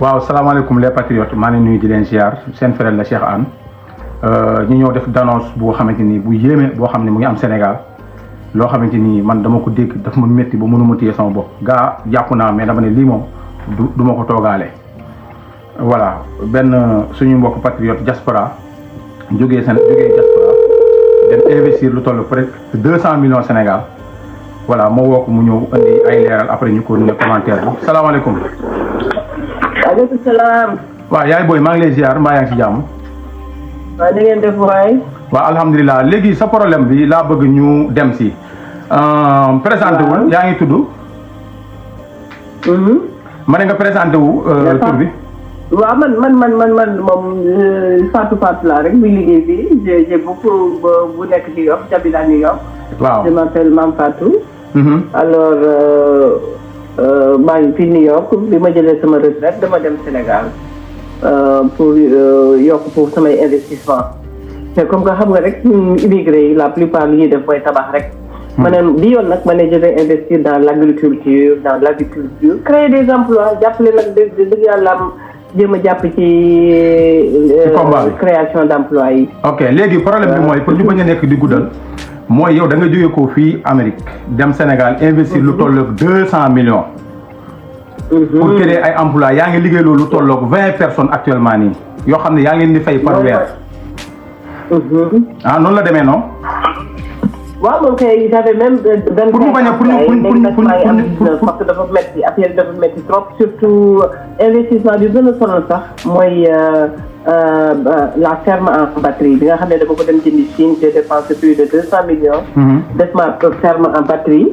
waaw salaamaaleykum les patriotes maa ngi nuyu di leen ziar seen frère la Cheikh Anne ñu ñëw def d'annonce boo xamante ni bu yéeme boo xam ne mu ngi am Sénégal loo xamante ni man dama ko dégg daf ma métti ba mënuma téye sama bopp gaa jàpp naa mais dama ne lii moom du ma ko toogaale. voilà benn suñu mbokk patriote diaspora jógee diaspora dem investir lu toll presque 200 millions Sénégal voilà moo woo ko mu ñëw indi ay leeral après ñu ko ne commentaire bi salaamaaleykum. waaleykum salaam. waaw yaay booy maa ngi lay ziar mbaa yaa ngi ci jàmm. waaw na ngeen def waay. waaw alhamdulilah léegi sa problème bi laa bëgg ñu dem si. présenté wul yaa ngi tudd. ma ne nga présenté wu tur bi. waaw man moom Fatou laa rek muy liggéey bi j'ai beaucoup bu nekk New York j'habite à New York. waaw je m'appelle Mame Fatou. alors maa ngi fii New York bi ma jëlee sama retraite dama dem Sénégal pour yokk pour samay investissement mais comme que xam nga rek immigré yi la plupart li ñuy def mooy tabax rek. ma ne bi yoon nag ma ne je vais investir dans l'agriculture créer des emplois jàppale nag dëgg yàlla am jéem a jàpp ci création d'emplois yi. ok léegi problème bi mooy pour ñu bañ a nekk di guddal mooy yow da nga jóge ko fii Amérique dem Sénégal investir lu tolloog 200 millions. pour créer ay emplois yaa ngi liggéey loolu lu tolloog 20 personnes actuellement nii yoo xam ne yaa ngi leen di fay par weer. noonu la demee non. waaw moom kay j'avais même. pour ñu bañ a parce que dafa métti affaire dafa métti trop surtout investissement bi gën a sonal sax mooy la ferme en batterie bi nga xam ne dama ko dem jëndi Chine j'ai dépensé plus de 200 millions. def ma ferme en batterie.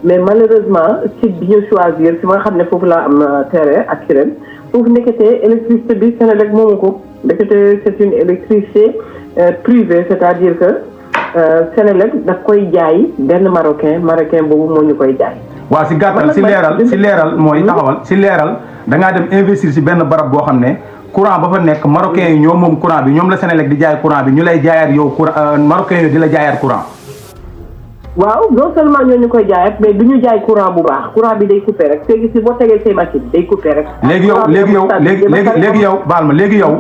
mais malheureusement site bi ñu choisir fi nga xam ne foofu laa am terrain ak Kirène foofu nekkatee électricité bi Senelec moomu ko nekkatee c'est une électricité privée c'est-à-dire que Senelec daf koy jaay benn marocain boobu moo ñu koy jaay. waaw si gàttal si leeral mooy taxawal si leeral da ngaa dem investir si benn barab boo xam ne courant ba fa nekk marocain yi ñoom moom courant bi ñoom la Senelec di jaay courant bi ñu lay jaayaat yow courant marocain yi di la jaayaat courant. waaw non seulement ñoo ñu koy jaayaat mais du ñu jaay courant bu baax courant bi day coupé rek léegi si boo tegee say machine day coupé rek. léegi yow baal ma léegi yow.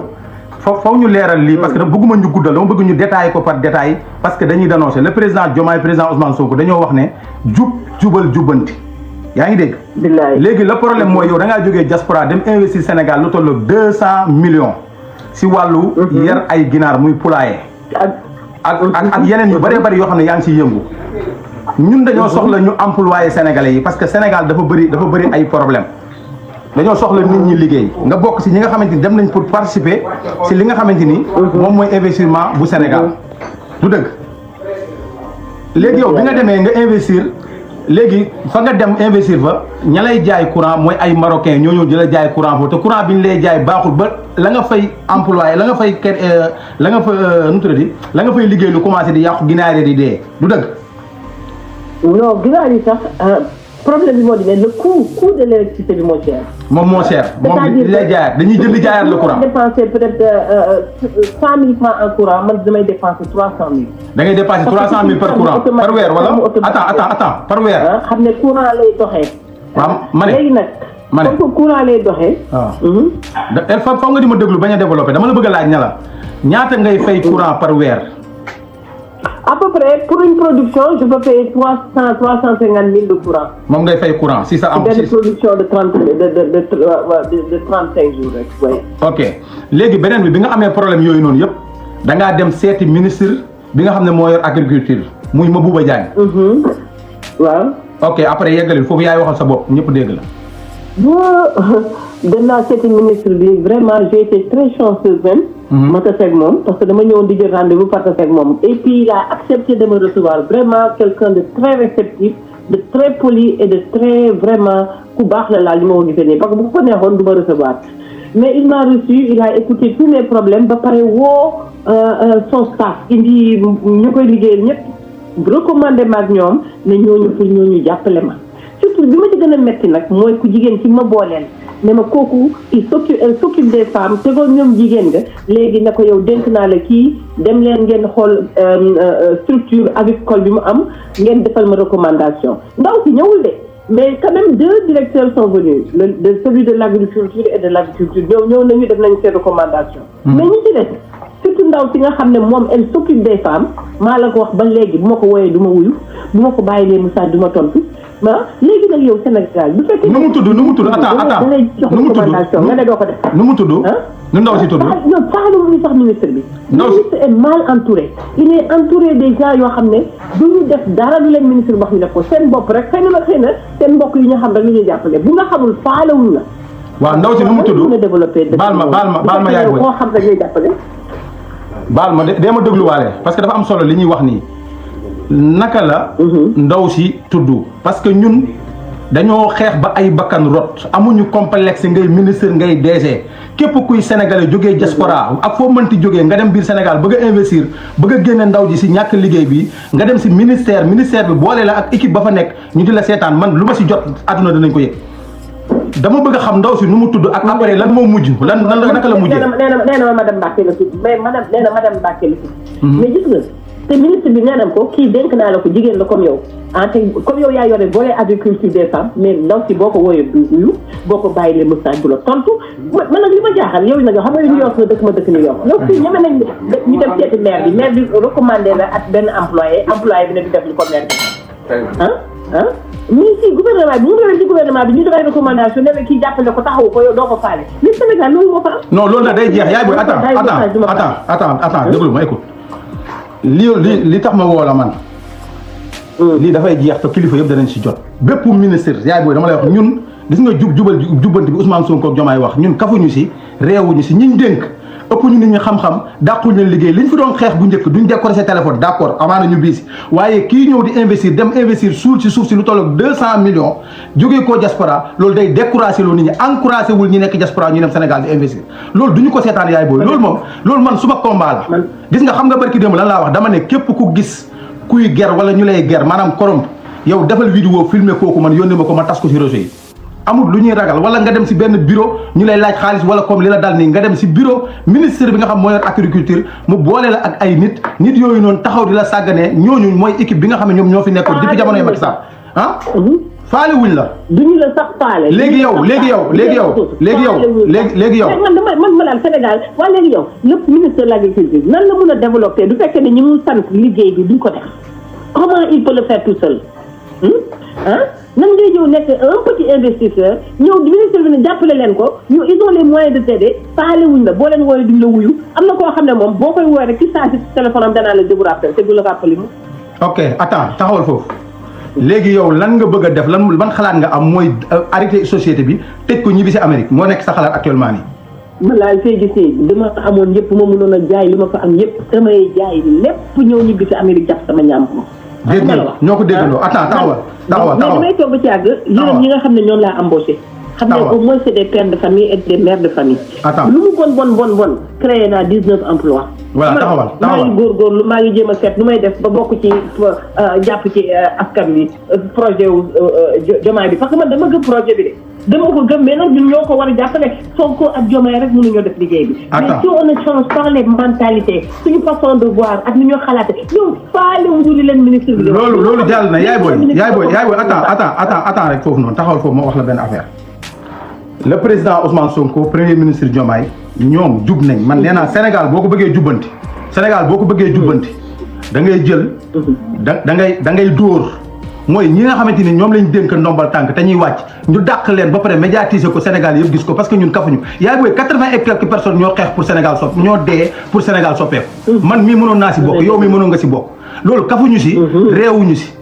foofu ñu leeral lii parce que bëgguma ñu guddal dama bëgg ñu détailler ko par détail parce que dañuy dénoncer le président Diomaye président Ousmane Sonko dañoo wax ne jubal jubbanti yaa ngi dégg. léegi le problème mooy yow da ngaa jógee diaspora dem investir Sénégal lu toll 200 millions si wàllu yar ay ginaar muy poulailler ak yeneen yu bëree bëri yoo xam ne yaa ngi siy yëngu ñun dañoo soxla ñu employé sénégalais yi parce que Sénégal dafa bëri ay problème dañoo soxla nit ñi liggéey nga bokk si ñi nga xamante ni dem nañ pour participer si li nga xamante ni moom mooy investissement bu Sénégal du dëgg léegi yow bi nga demee nga investir léegi fa nga dem investir fa ña lay jaay courant mooy ay marocain ñoo ñëw di la jaay courant foofu te courant bi ñu lay jaay baaxul ba la nga fay employé la nga fay nu tuddati la nga fay liggéey lu commencé di yàqu ginaar yi di dee du dëgg. non ginaar yi sax problème bi moo di ne le coût de l'électricité bi moo cher. moom moo cher moom li lay jaayaat dañuy jënd jaayaat le courant. dépenser peut-être 100 000 francs en courant man damay dépenser 300 000. da ngay dépenser 300 000 par courant par weer wala attends par weer. xam ne courant lay doxee. waaw ma ne léegi nag. ma ne comme que courant lay doxee. waaw. foog nga di ma déglu bañ a développé dama la bëgg a laaj ne la ñaata ngay fay courant par weer. à peu près pour une production je peux payer 350 000 de courant. moom ngay fay courant si sa am. benn production de 35 jours rek oui. ok léegi beneen bi nga amee problème yooyu noonu yëpp da ngaa dem seeti ministre bi nga xam ne moo yor agriculture muy Mabouba Diagne. waaw. ok après yeggalil foofu yaay waxal sa bopp ñëpp dégg la. dem naa seeti ministre bi vraiment j'ai été très chanceuse même. ma taseeg moom parce que dama ñëwoon di jël rendez-vous par taseeg moom et puis il a accepté de me recevoir vraiment quelqu'un de très réceptif de très poli et de très vraiment ku baax la laa li ma ko gisee nii parce que bu ko neexoon du ma recevoir mais il m'a reçu il a écouté tous mes problèmes ba pare woo son staff indi ñu koy liggéeyal ñëpp recommandé ma ak ñoom ne ñooñu pour ñooñu jàppale ma surtout bi ma ci gën a metti nag mooy ku jigéen ci ma booleel ne ma kooku elle s'occupe des femmes te ko ñoom jigéen nga léegi ne ko yow dénk naa la kii dem leen ngeen xool structure avicole bi mu am ngeen defal ma recommandation ndaw si ñëwul de mais quand même 2 directeurs sont venus celui de l'agriculture et de l'agriculture ñëw nañu def nañu ces recommandations. mais ñi ci des surtout ndaw si nga xam ne moom elle s'occupe des femmes maa la ko wax ba léegi bu ma ko wooyee du ma wuyu bu ma ko bàyyilee Moussa du ma tontu léegi nag yow Sénégal bu fekkee. nu mu tudd attends da ngay jox recommandation nga ne doo ko def. nu mu tudd. nu ndaw si tudd. yow faalu muy sax ministre bi. ministre est mal entouré. il est entouré des gens yoo xam ne du ñu def dara lu leen ministre wax ñu def ko seen bopp rek xëy na seen mbokk yi ñu xam rek li ñuy jàppale bu nga xamul faalewuñ la. waaw ndaw si nu mu tudd baal ma yaay booy koo xam rek ñuy jàppale. baal ma dee ma dégluwaale parce que dafa am solo li ñuy wax nii naka la. ndaw si tudd parce que ñun dañoo xeex ba ay bakkan rot amuñu complexe ngay ministre ngay DG képp kuy sénégalais jógee diaspora ak foo mënti jógee nga dem biir Sénégal bëgg a investir bëgg a génne ndaw ji si ñàkk liggéey bi nga dem si ministère bi boole la ak équipe ba fa nekk ñu di la seetaan man lu ma si jot àdduna danañ ko yëg dama bëgg a xam ndaw si nu mu tudd ak après lan moo mujj lan naka la mujjee. nee na madame Mbacke la tudd mais madame Mbacke la tudd. mais gis nga te ministre bi nee na ko kii dénk naa la ko jigéen la comme yow te comme yow yaa yore volet agriculture des femmes mais ndaw si boo ko wooyee du wuyu boo ko bàyyi leen message du la tontu man nag li ma jaaxal yow nag xam nga New York nga dëkk New York yow fii ñeme nañ ñu dem seeti maire bi recommandé la ak benn employé bi ne di def li ko maire bi mais si gouvernement bi ñu demee ci gouvernement bi ñu defay recommandation ne la kii jàppale ko taxawu ko yow doo ko faale mais Sénégal loolu moo fa am. non loolu nag day jeex yaay booy attends déglu ma écoute li tax ma woo la man. lii dafay jeex te kilifa yëpp danañ si jot. bépp ministre yaay booy dama lay wax ñun gis nga jubbanti bi Ousmane Sonko ak Diomaye wax ñun kafuñu si réewuñu si ñiñ dénk ëpp ñu nit ñi xam-xam dàqul leen liggéey liñ fi doon xeex bu njëkk duñ décorer sa téléphone d'accord amaana ñu biisi waaye kii ñëw di investir suul si suuf si lu tolloog 200 millions jógee koo diaspora loolu day décourager loo nit ñi encourager wul ñi nekk diaspora ñu dem Sénégal di investir loolu duñu ko seetaan yaay booy loolu man suma combat la gis nga xam nga barki démb lan laa wax dama ne képp ku gis kuy ger wala ñu lay ger maanaam corrompre yow defal vidéo filmer kooku man yónnee ma ko ma tas ko si réseau yi amul lu ñuy ragal wala nga dem si benn bureau ñu lay laaj xaalis wala comme li la dal nii nga dem si bureau ministre bi nga xam moo yor agriculture mu boole la ak ay nit yooyu noonu taxaw di la sàgganee ñooñu mooy équipe bi nga xam ne ñoom ñoo fi nekkoon depuis jamonoy Macky Sall faale wuñ la. duñu la sax faale. léegi yow man ma daal Sénégal waa léegi yow lépp ministre de l'agriculture nan la mun a développer du fekkee ne ñi mu sant liggéey bi duñ ko def comment il peut le faire tout seul nan ngay ñëw nekk un petit investisseur ñëw ministre bi ne jàppale leen ko ñu ils ont les moyens de t'aider faale wuñ la boo leen wooyee duñ la wuyu am na koo xam ne moom boo koy woowee rek ci saa si téléphone am danaa la je vous rappelle te du la rappelé mu. ok attends taxawal foofu léegi yow lan nga bëgg a def ban xalaat nga am mooy arrêté société bi tëj ko ñibbi si Amérique moo nekk sa xalaat actuellement nii. man laay fay gisee dama amoon yëpp ma mënoon a jaay li ma fa am yëpp damay jaay lépp ñëw ñibbi si Amérique jàpp sama ñaam ko. dégg nga ñoo ko déggandoo attends taxawal mais damay toog ba ci àgg yërëm ñi nga xam ne ñoom laa embauché xam ne au moins c'est des pères de famille et des mères de famille lu mu bon créé naa 19 emplois voilà taxawal maa ngi góorgóorlu maa ngi jéem a seet nu may def ba bokk ci jàpp ci askan wi projet wu Diomaye bi parce que man dama gëm projet bi de dama ko gëm mais nag ñun ñoo ko war a jàppale Sonko ak Diomaye rek mënuñoo def liggéey bi mais si on ne change pas les mentalités suñu façon de voir ak ni ñoo xalaate ñoom faale wuñu li leen ministre bi loolu jàll na yaay booy attends rek foofu noonu taxawal foofu moo wax la benn affaire le président Ousmane Sonko premier ministre Diomaye ñoom jub nañ man nee naa Sénégal boo ko bëggee jubbanti da ngay jël da ngay dóor mooy ñi nga xamante ni ñoom lañ dénk ndombal tànk te ñuy wàcc ñu dàq leen ba pare médiatiser ko Sénégal yëpp gis ko parce que ñun kafuñu yaay booy 80 et quelques personnes ñoo xeex pour Sénégal ñoo dee pour Sénégal soppeeku man mii mënoon naa si bokk yow mii mënoon nga si bokk loolu kafuñu si réewuñu si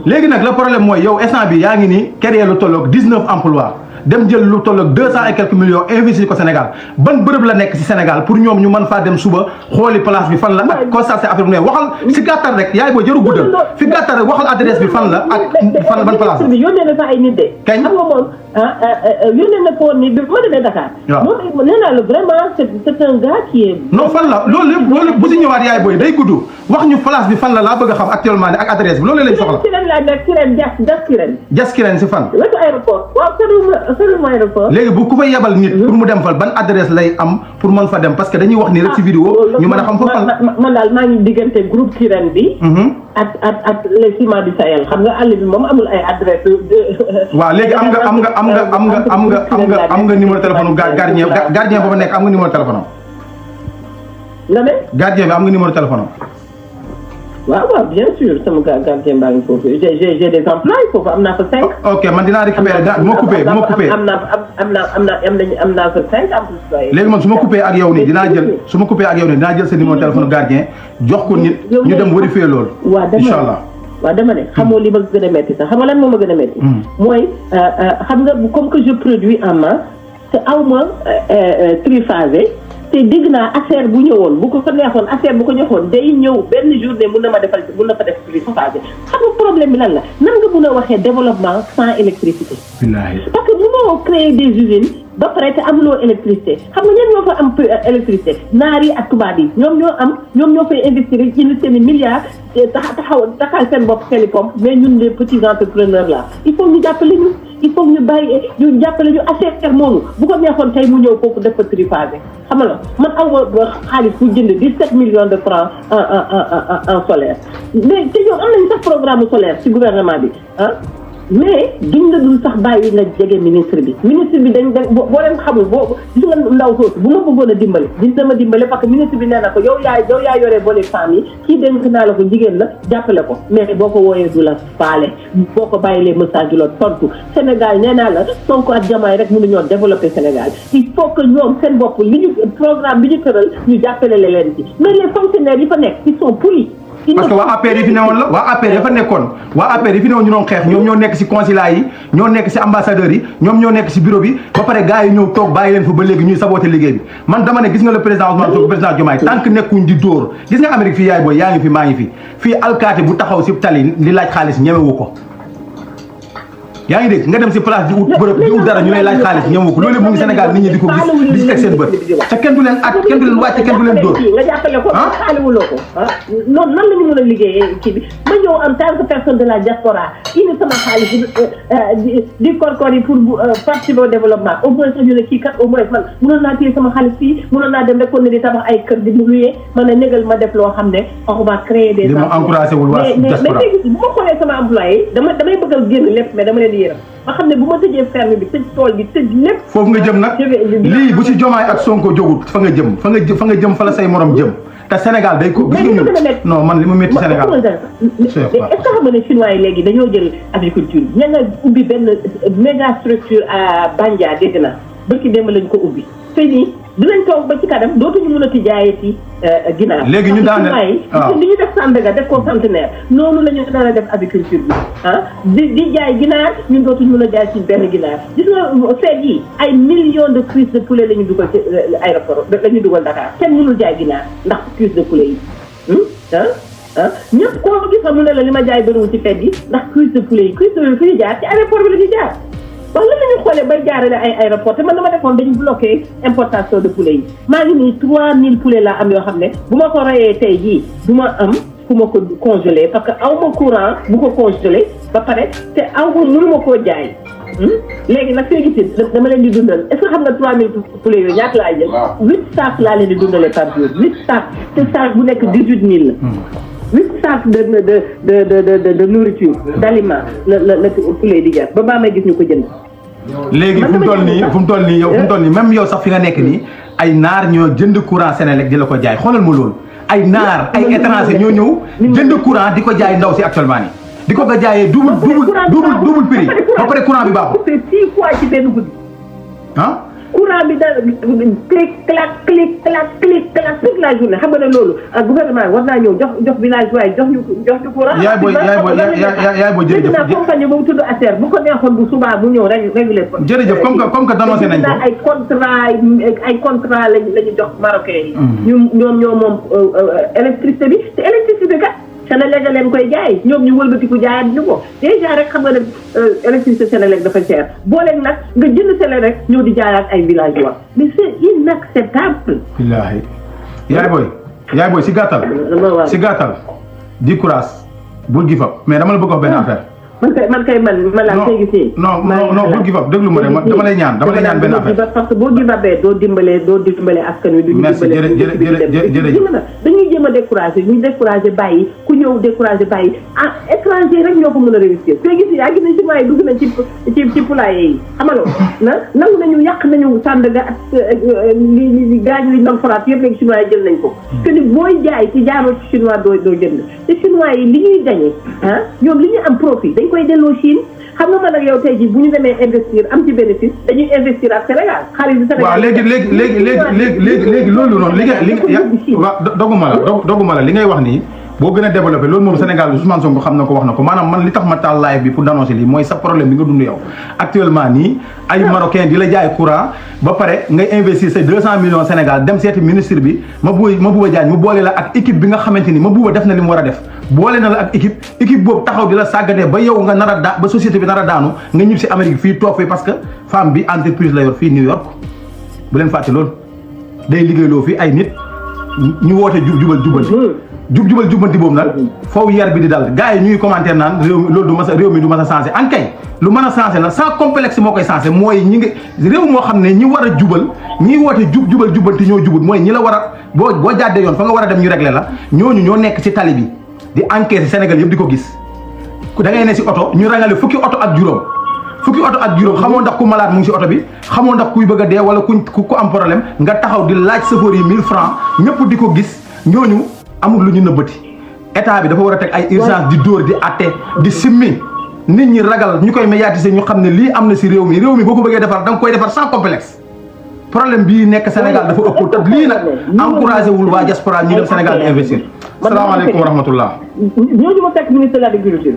léegi nag le problème mooy yow instant bi yaa ngi ni créer lu tolloog 19 emplois dem jël lu tolloog 200 et quelques millions investir ko Sénégal ban bërëb la nekk si Sénégal pour ñoom ñu mën faa dem suba xooli place bi fan la ak constater affaire bi ne waxal si gàttal rek yaay booy jëru guddal fi gàttal rek waxal adresse bi fan la ak fan ban place bi yónnee na fa ay nit de kañ xam nga moom yónnee na ko ni bi ma demee Dakar moom nee naa la vraiment c'est un gars qui est non fan la loolu bu si ñëwaat yaay booy day gudd wax ñu place bi fan la laa bëgg a xam actuellement ne ak adresse bi loolu lañ soxla Kirène laa nekk Kirène jas Kirène si fan wetu aéroport waaw léegi bu ku fay yebal nit pour mu dem fa ban adresse lay am pour mën fa dem parce que dañuy wax ni rek ci vidéo ñu mën a xam foofu man daal maa ngi diggante groupe Kirène bi ak les ciments du Sahel xam nga àll bi moom amul ay adresse. waaw léegi am nga numéro téléphone gardien boobu nekk am nga numéro téléphone am. nga ne. gardien bi am nga numéro téléphone am. waaw bien sûr sama gardien baa ngi foofu j'ai des emplois foofu am naa fa 5. ok man dinaa récupérer bu ma coupé am naa fa 5 emplois. léegi man su ma coupé ak yow nii dinaa jël sa numéro téléphone gardien jox ko nit ñu dem vérifier loolu. incha allah waaw dama ne xamoo li ma gën a métti sax xam nga lan moo ma gën a métti. mooy xam nga comme que je produis en masse te aw ma triphasé. te dégg naa affaire bu ñëwoon bu ko fa neexoon affaire bu ko ñëwoon day ñëw benn journée mun na fa def triphasé xam nga problème bi lan la nan nga mun a waxee développement sans électricité. parce que mënoo créer des usines ba pare te amuloo électricité xam nga ñoom ñoo fa am électricité naar yi ak tubaab yi ñoom ñoo fay investir indi seen i milliards taxal seen bopp seen i pompe mais ñun les petits entrepreneurs là il faut ñu jàppale ñu. il faut ñu bàyyi ñu jàppale ñu affaire moomu bu ko neexoon tey mu ñëw foofu def ko triphasé xam nga man aw ma xaalis pour jënd 17 millions de francs en solaire mais te ñoom am nañu sax programme solaire ci gouvernement bi mais duñ la dul sax bàyyi nga jege ministre bi dañ boo leen xamul gis nga ndaw soosu bu ma bëggoon a dimbale dina ma dimbale parce que ministre bi nee na ko yow yaa yore boole femmes yi kii dénk naa la ko jigéen la jàppale ko mais boo ko wooyee du la faale boo ko bàyyilee message du la tontu Sénégal nee naa la Sonko ak Diomaye rek mënuñoo développer Sénégal il faut que ñoom seen bopp programme bi ñu tëral ñu jàppale leen ci mais les fonctionnaires yi fa nekk ils sont pourris. parce que waa APR yi fi newoon la waa APR yi fa nekkoon waa APR yi fi newoon ñu doon xeex ñoom ñoo nekk si consulat yi ñoo nekk si ambassadeurs yi ñoom ñoo nekk si bureau bi ba pare gars yi ñëw toog bàyyi leen fa ba léegi ñuy saboter liggéey bi man dama ne gis nga le président Ousmane Sonko président Diomaye tant que nekkuñ di dóor gis nga Amérique fii yaay booy yaa ngi fi maa ngi fi fii alkaati bu taxaw si tali li laaj xaalis ñemewu ko yaa ngi dégg nga dem si place di ut bërëb di ut dara ñu lay laaj xaalis ñëw ko loolu mu ngi Sénégal nit ñi di ko gis di si teg seen bët te kenn du leen wàcc kenn du leen dóor nga jàppale ko xaaliwuloo ko noonu nan la ñu mën a liggéeyee kii bi ma ñëw en tant que personne de la diaspora indi sama xaalis di korkor yi pour participer au développement au moins sax ñu ne kii kat au moins man mënoon naa téye sama xaalis fii mënoon naa dem rek kon ne di tabax ay kër di mu luyee man a négal ma def loo xam ne on va créer des emplois mais léegi bu ma xoolee sama employé damay bëgg a génn lépp mais dama leen ma xam ne bu ma tëjee ferme bi tëj tool bi tëj lépp. foofu nga jëm nag lii bu ci Diomaye ak Sonko jógut fa nga jëm fa la say morom jëm te Sénégal day ko. gis nga non man li mu métti Sénégal. est-ce que xam nga ne chinois yi léegi dañoo jël agriculture bi ña nga ubbi benn méga structure à Bandia dégg na bëkki démb lañ ko ubbi te nii dinañ toog ba ci kanam dootuñu mën a ti jaayee ci ginaar. léegi ñu daaneel waaw li ñu def Sandaga def ko centenaire noonu la ñu daan def agriculture bi di jaay ginaar ñun dootuñu mën a jaay ci benn ginaar gis nga feet yi ay millions de cuisses de poulet la ñu dugal ci aéroport la ñu dugal Dakar kenn mënul jaay ginaar ndax cuisses de poulet yi ñëpp koo gis mu ne la li ma jaay bëriwul ci feet yi ndax cuisses de poulet yi cuisses de poulet fu ñu jaar ci aéroport bi la ñu jaar. wax la ñu xoolee bay jaarale ay aéroport te man dama defoon dañu bloqué importation de poulet yi maa ngi nii 3000 poulet laa am yoo xam ne bu ma ko rayee tey jii du ma am fu ma ko congelé parce que aw ma courant bu ko congelé ba pare te aw ma mënu ma koo jaay léegi nag fee gis dama leen di dundal est-ce que xam nga 3000 poulet yooyu ñaata laa jël 8 sacs laa leen di dundalee par jour 8 sacs te sac bu nekk 18000 la 8 sacs de nourriture d'aliments la poulet di jar ba baa may gis ñu ko jënd. léegi fu mu toll nii même yow sax fi nga nekk nii ay naar ñoo jënd courant Sénélec di la ko jaay xoolal ma loolu ay naar ay étranger ñoo ñëw jënd courant di ko jaay ndaw si actuellement nii di ko nga jaayee double prix ba pare courant bi baaxul. c'est 6 fois ci benn guddi. courant bi daal clic clac toute la journée xam nga ne loolu gouvernement war naa ñëw jox village waaye jox ñu courant. yaay booy jërëjëf naa compagnie boobu tudd ASER bu ko neexoon bu subaa bu ñëw réguler ko. jërëjëf comme que dénoncé nañ ko ay contrat lañu jox marocain yi. ñoom ñoo moom électricité bi te électricité kat Sénélec leen koy jaay ñoom ñu wëlbatiku jaayaat ñu ko déjà rek xam nga ne électricité Sénélec dafa cher boo leen nag nga jënd Sénélec rek ñëw di jaayaat ay villageois mais c'est inacceptable. wallaahi yaay booy si gàttal di courage bul gi fa mais dama la bëgg wax benn affaire man laa tey gisee. non bul give up déglu ma rek dama lay ñaan benn affaire. parce que boo give upee doo dimbale askan wi. merci jërëjëf dañuy jéem a découragé ñu découragé bàyyi ku ñëw découragé bàyyi étranger rek ñoo ko mën a réussir tey gis yaa gis nañ chinois yi dugg nañ ci poulailler yi xamaloo nangu nañu yàq nañu Sandaga ak li gaañ li ndam foraat yëpp léegi chinois yi jël nañ ko. que ni booy jaay ci jaaroo ci chinois doo jënd te chinois yi li ñuy gagné ñoom li ñuy am profit dañ koy delloo Chine xam nga man ak yow tey jii bu ñu demee investir am ci bénéfice dañuy investir ak Sénégal xaalis bi Sénégal. waaw léegi loolu noonu doguma la li ngay wax nii boo gën a développé loolu moom Sénégal Ousmane Sonko xam na ko wax na ko maanaam man li tax ma taal live bi pour dénoncer lii mooy sa problème bi nga dund yow actuellement nii ay marocain di la jaay courant ba pare ngay investir say 200 millions Sénégal dem seeti ministre bi Mabouba Diagne mu boole la ak équipe bi nga xamante ni Mabouba def na li mu war a def boole na la ak équipe boobu taxaw di la sàgganee ba yow nga nar a ba société bi nar a daanu nga ñib si Amérique fii toog fii parce que femme bi entreprise la yor fii New York bu leen fàtte loolu day liggéeyloo fii ay nit ñu woote jubal jubanti boobu nag foofu yar bi di dal gars yi ñuy commentaire naan réew mi du mas a changé ankay lu mën a changé la sans complexe moo koy changé mooy réew moo xam ne ñi war a jubal ñi woote jubal jubanti ñoo jubut mooy ñi la war a boo jàddee yoon fa nga war a dem ñu réglé la ñooñu ñoo nekk ci tali bi di enquête Sénégal yëpp di ko gis da ngay ne si oto ñu rangale fukki oto ak juróom xamoo ndax ku malade mu ngi si oto bi xamoo ndax kuy bëgg a dee wala ku am problème nga taxaw di laaj chauffeur yi 1000 francs ñëpp di ko gis ñooñu amul lu ñu nëbbati état bi dafa war a teg ay urgence di dóor di atte di simmi nit ñi ragal ñu koy médiatiser ñu xam ne lii am na si réew mi boo ko bëggee defar da nga koy defar sans complexe problème bii nekk Sénégal dafa ëpp te lii nag encouragé wul waa diaspora ñu dem Sénégal di investir. salaamaaleykum wa rahmatullah. ñooñu ma fekk ministre de l'agriculture